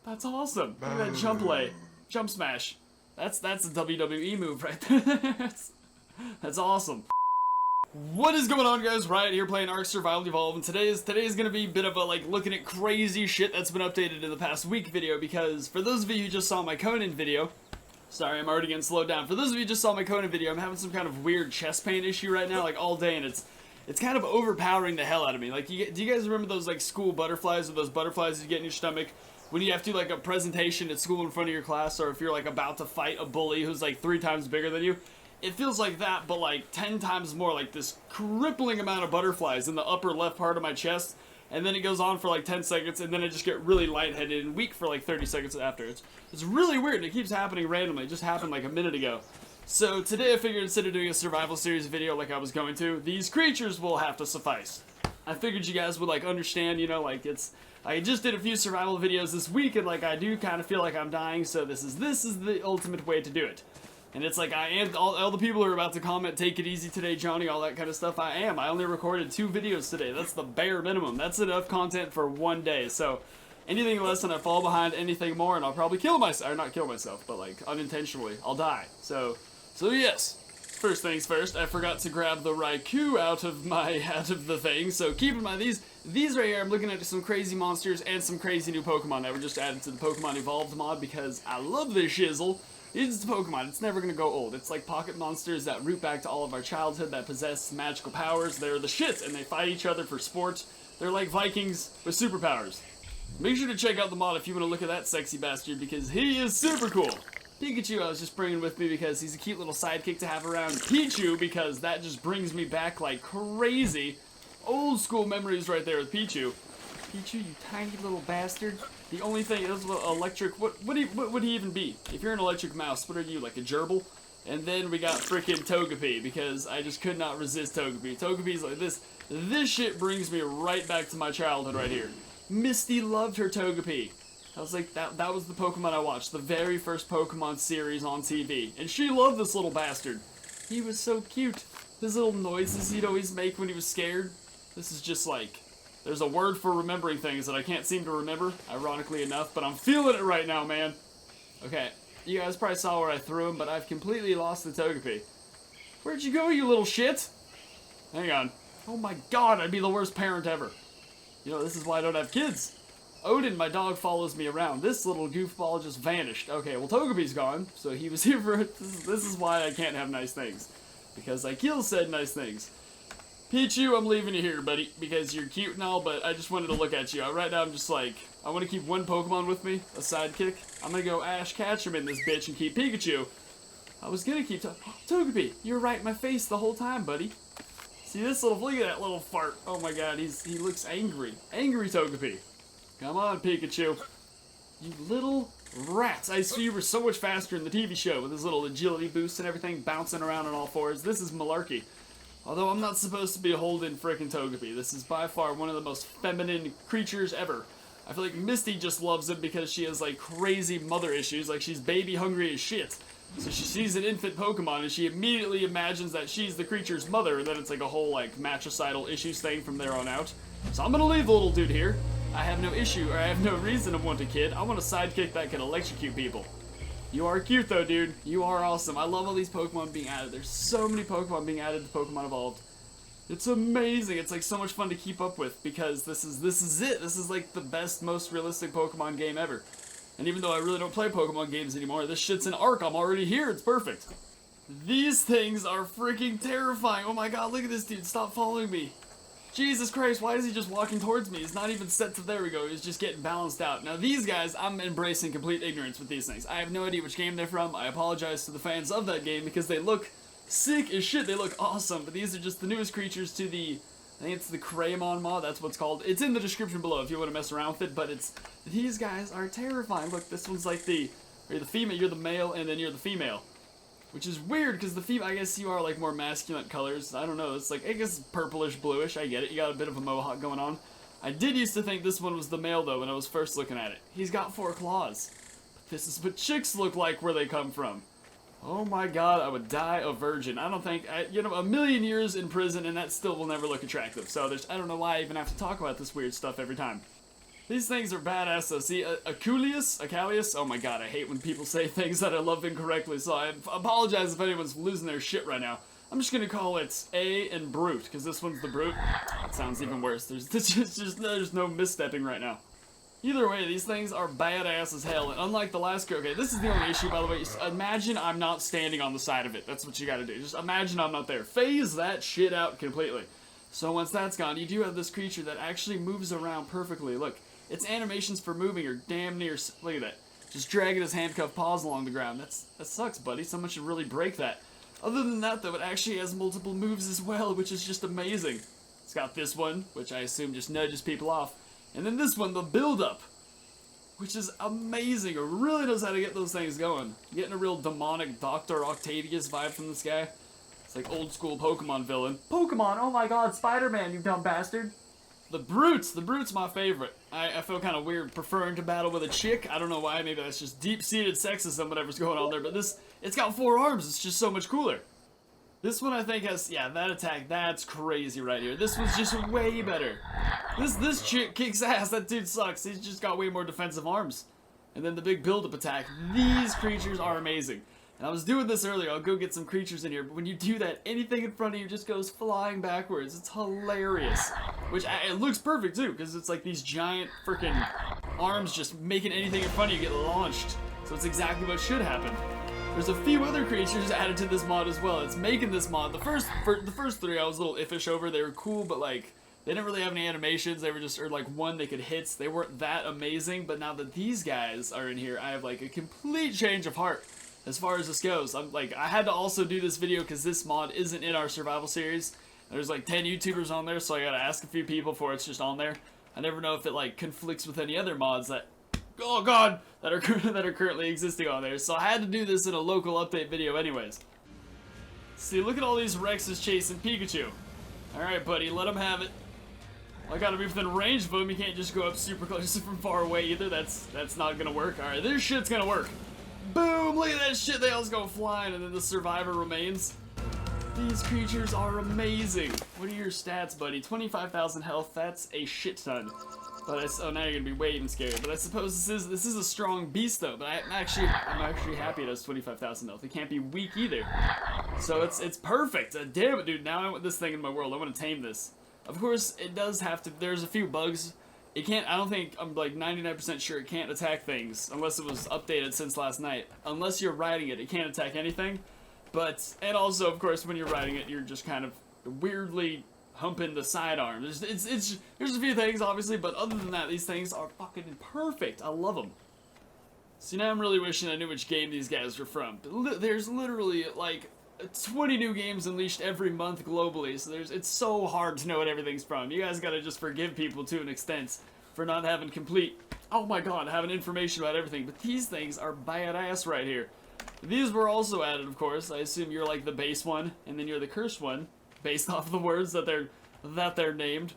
That's awesome. Look at that jump lay. Jump smash. That's a WWE move right there. That's awesome. What is going on, guys? Riot here playing Ark Survival Evolved, and today is gonna be a bit of a like looking at crazy shit that's been updated in the past week video, because for those of you who just saw my Conan video, sorry, I'm already getting slowed down. For those of you who just saw my Conan video, I'm having some kind of weird chest pain issue right now, like all day, and it's kind of overpowering the hell out of me. Like, do you guys remember those like school butterflies, or those butterflies you get in your stomach when you have to do like a presentation at school in front of your class, or if you're like about to fight a bully who's like 3 times bigger than you? It feels like that, but like 10 times more, like this crippling amount of butterflies in the upper left part of my chest, and then it goes on for like 10 seconds, and then I just get really lightheaded and weak for like 30 seconds after. It's really weird, and it keeps happening randomly. It just happened like a minute ago. So today I figured instead of doing a survival series video like I was going to, these creatures will have to suffice. I figured you guys would like understand, you know, like I just did a few survival videos this week, and like I do kind of feel like I'm dying, so this is the ultimate way to do it. And it's like, I am, all the people who are about to comment, take it easy today, Johnny, all that kind of stuff, I am. I only recorded 2 videos today. That's the bare minimum. That's enough content for one day. So, anything less and I fall behind, anything more, and I'll probably kill myself. Or not kill myself, but like, unintentionally. I'll die. So yes. First things first, I forgot to grab the Raikou out of the thing. So keep in mind, these right here, I'm looking at some crazy monsters and some crazy new Pokemon that were just added to the Pokemon Evolved mod, because I love this shizzle. It's Pokemon. It's never gonna go old. It's like pocket monsters that root back to all of our childhood, that possess magical powers. They're the shit, and they fight each other for sport. They're like Vikings with superpowers. Make sure to check out the mod if you want to look at that sexy bastard, because he is super cool. Pikachu I was just bringing with me because he's a cute little sidekick to have around. Pichu, because that just brings me back like crazy. Old school memories right there with Pichu. Pichu, you tiny little bastard. The only thing is electric. What would he even be? If you're an electric mouse, what are you, like a gerbil? And then we got frickin' Togepi, because I just could not resist Togepi. Togepi's like this. This shit brings me right back to my childhood right here. Misty loved her Togepi. I was like, that was the Pokemon I watched, the very first Pokemon series on TV, and she loved this little bastard. He was so cute. His little noises he'd always make when he was scared. This is just like. There's a word for remembering things that I can't seem to remember, ironically enough, but I'm feeling it right now, man. Okay, you guys probably saw where I threw him, but I've completely lost the Togepi. Where'd you go, you little shit? Hang on. Oh my god, I'd be the worst parent ever. You know, this is why I don't have kids. Odin, my dog, follows me around. This little goofball just vanished. Okay, well, Togepi's gone, so he was here for it. This is why I can't have nice things. Because Ikeel said nice things. Pichu, I'm leaving you here, buddy, because you're cute and all, but I just wanted to look at you. Right now, I'm just like, I want to keep one Pokemon with me, a sidekick. I'm going to go Ash Ketchum in this bitch and keep Pikachu. I was going to keep Togepi, you're right in my face the whole time, buddy. See this little, look at that little fart. Oh my god, he looks angry. Angry Togepi. Come on, Pikachu. You little rats. I see you were so much faster in the TV show with his little agility boosts and everything, bouncing around on all fours. This is malarkey. Although I'm not supposed to be holding frickin' Togepi. This is by far one of the most feminine creatures ever. I feel like Misty just loves him because she has like crazy mother issues, like she's baby hungry as shit. So she sees an infant Pokemon and she immediately imagines that she's the creature's mother, and then it's like a whole like matricidal issues thing from there on out. So I'm gonna leave the little dude here. I have no issue, or I have no reason to want a kid. I want a sidekick that can electrocute people. You are cute though, dude. You are awesome. I love all these Pokemon being added. There's so many Pokemon being added to Pokemon Evolved. It's amazing. It's like so much fun to keep up with, because this is it. This is like the best, most realistic Pokemon game ever. And even though I really don't play Pokemon games anymore, this shit's an Ark. I'm already here. It's perfect. These things are freaking terrifying. Oh my god, look at this dude. Stop following me. Jesus Christ, why is he just walking towards me? He's not even set to, there we go, he's just getting balanced out. Now these guys, I'm embracing complete ignorance with these things. I have no idea which game they're from. I apologize to the fans of that game, because they look sick as shit. They look awesome, but these are just the newest creatures to the, I think it's the Crayon mod, that's what's called. It's in the description below if you want to mess around with it, but these guys are terrifying. Look, this one's like you're the female, you're the male, and then you're the female. Which is weird, because the female, I guess you are like more masculine colors. I don't know, it's like, I guess purplish, bluish, I get it. You got a bit of a mohawk going on. I did used to think this one was the male, though, when I was first looking at it. He's got 4 claws. But this is what chicks look like where they come from. Oh my god, I would die a virgin. I don't think, you know, 1,000,000 years in prison, and that still will never look attractive. So I don't know why I even have to talk about this weird stuff every time. These things are badass though. See, Acalius, oh my god, I hate when people say things that I love incorrectly, so I apologize if anyone's losing their shit right now. I'm just gonna call it A and Brute, because this one's the Brute. That sounds even worse. There's no misstepping right now. Either way, these things are badass as hell, and unlike the last crew, okay, this is the only issue, by the way. Imagine I'm not standing on the side of it. That's what you gotta do. Just imagine I'm not there. Phase that shit out completely. So once that's gone, you do have this creature that actually moves around perfectly. Look, its animations for moving are damn near, look at that. Just dragging his handcuffed paws along the ground. That sucks, buddy. Someone should really break that. Other than that, though, it actually has multiple moves as well, which is just amazing. It's got this one, which I assume just nudges people off. And then this one, the build-up, which is amazing. It really knows how to get those things going. Getting a real demonic Dr. Octavius vibe from this guy. It's like old-school Pokemon villain. Pokemon, oh my god, Spider-Man, you dumb bastard. The Brute's my favorite. I feel kind of weird preferring to battle with a chick. I don't know why, maybe that's just deep-seated sexism, whatever's going on there, but it's got 4 arms, it's just so much cooler. This one I think has, yeah, that attack, that's crazy right here. This one's just way better. This chick kicks ass, that dude sucks. He's just got way more defensive arms. And then the big build-up attack. These creatures are amazing. And I was doing this earlier, I'll go get some creatures in here, but when you do that, anything in front of you just goes flying backwards. It's hilarious. Which, it looks perfect too, because it's like these giant freaking arms just making anything in front of you get launched. So it's exactly what should happen. There's a few other creatures added to this mod as well. It's making this mod. The first 3 I was a little iffish over. They were cool, but like they didn't really have any animations. They were just, or like one they could hit. They weren't that amazing. But now that these guys are in here, I have like a complete change of heart as far as this goes. I'm like, I had to also do this video because this mod isn't in our survival series. There's like 10 YouTubers on there, so I gotta ask a few people before it's just on there. I never know if it like conflicts with any other mods that, oh god, that are currently existing on there. So I had to do this in a local update video anyways. See, look at all these Rexes chasing Pikachu. Alright, buddy, let him have it. I gotta be within range of him. You can't just go up super close from far away either. That's not gonna work. Alright, this shit's gonna work. Boom! Look at that shit. They all go flying, and then the survivor remains. These creatures are amazing. What are your stats, buddy? 25,000 health. That's a shit ton. But oh, now you're gonna be waiting scared. But I suppose this is a strong beast though. But I'm actually happy it has 25,000 health. It can't be weak either. So it's perfect. Damn it, dude. Now I want this thing in my world. I want to tame this. Of course, it does have to. There's a few bugs. It can't. I don't think. I'm like 99% sure it can't attack things unless it was updated since last night. Unless you're riding it, it can't attack anything. But and also, of course, when you're riding it, you're just kind of weirdly humping the sidearm. There's a few things, obviously, but other than that, these things are fucking perfect. I love them. See, now I'm really wishing I knew which game these guys were from. There's literally, like, 20 new games unleashed every month globally, so it's so hard to know what everything's from. You guys gotta just forgive people to an extent for not having complete, oh my god, having information about everything. But these things are badass right here. These were also added, of course. I assume you're like the base one, and then you're the cursed one, based off the words that they're named.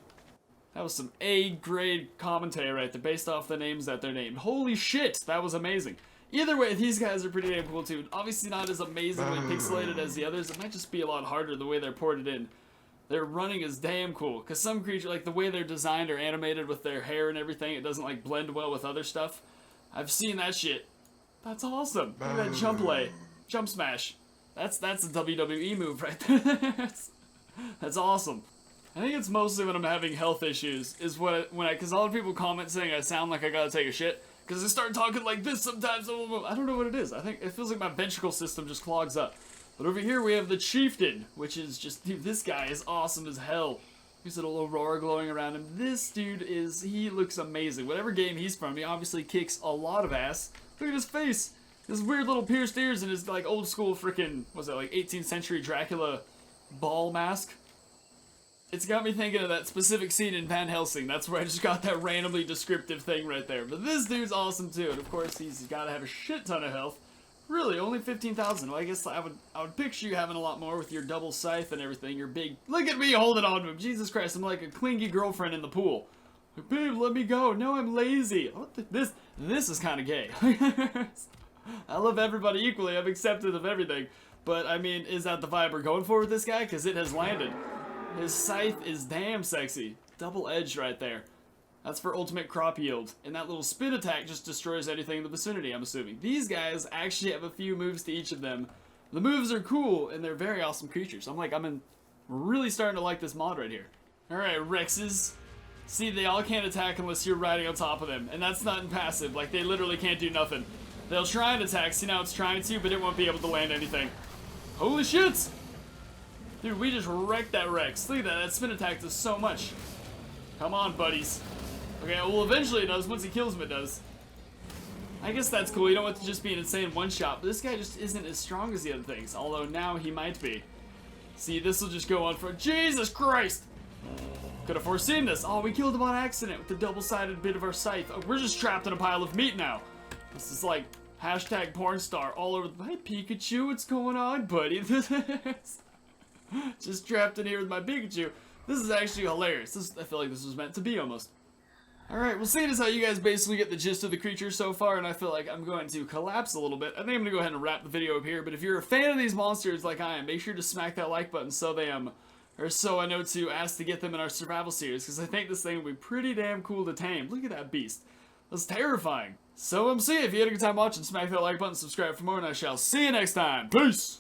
That was some A-grade commentary right there, based off the names that they're named. Holy shit, that was amazing. Either way, these guys are pretty damn cool too. Obviously not as amazingly pixelated as the others. It might just be a lot harder the way they're ported in. Their running is damn cool, because some creatures, like the way they're designed or animated with their hair and everything, it doesn't like blend well with other stuff. I've seen that shit. That's awesome. Look at that jump lay. Jump smash. That's a WWE move right there. That's awesome. I think it's mostly when I'm having health issues, is because a lot of people comment saying I sound like I gotta take a shit, because I start talking like this sometimes. I don't know what it is. I think it feels like my ventricle system just clogs up. But over here we have the chieftain, which is just, dude, this guy is awesome as hell. He's a little aurora glowing around him. This dude he looks amazing. Whatever game he's from, he obviously kicks a lot of ass. Look at his face. His weird little pierced ears and his like old school freaking, what's that, like 18th century Dracula ball mask. It's got me thinking of that specific scene in Van Helsing. That's where I just got that randomly descriptive thing right there. But this dude's awesome too, and of course he's got to have a shit ton of health. Really, only 15,000. Well, I guess I would picture you having a lot more with your double scythe and everything. Your big, look at me holding on to him. Jesus Christ, I'm like a clingy girlfriend in the pool. Like, babe, let me go. No, I'm lazy. This is kind of gay. I love everybody equally. I'm accepted of everything. But I mean, is that the vibe we're going for with this guy? Because it has landed. His scythe is damn sexy. Double edged right there. That's for ultimate crop yield. And that little spin attack just destroys anything in the vicinity, I'm assuming. These guys actually have a few moves to each of them. The moves are cool, and they're very awesome creatures. I'm really starting to like this mod right here. Alright, Rexes. See, they all can't attack unless you're riding on top of them. And that's not in passive. Like, they literally can't do nothing. They'll try and attack. See, now it's trying to, but it won't be able to land anything. Holy shit! Dude, we just wrecked that Rex. Look at that. That spin attack does so much. Come on, buddies. Okay, well, eventually it does. Once he kills him, it does. I guess that's cool. You don't want to just be an insane one-shot, but this guy just isn't as strong as the other things, although now he might be. See, this will just go on for... Jesus Christ! Could have foreseen this. Oh, we killed him on accident with the double-sided bit of our scythe. Oh, we're just trapped in a pile of meat now. This is like hashtag porn star all over the... Hi, Pikachu, what's going on, buddy? Just trapped in here with my Pikachu. This is actually hilarious. I feel like this was meant to be almost. Alright, well, seeing as how you guys basically get the gist of the creature so far, and I feel like I'm going to collapse a little bit, I think I'm going to go ahead and wrap the video up here, but if you're a fan of these monsters like I am, make sure to smack that like button so I know to ask to get them in our survival series, because I think this thing will be pretty damn cool to tame. Look at that beast. That's terrifying. So, if you had a good time watching, smack that like button, subscribe for more, and I shall see you next time. Peace!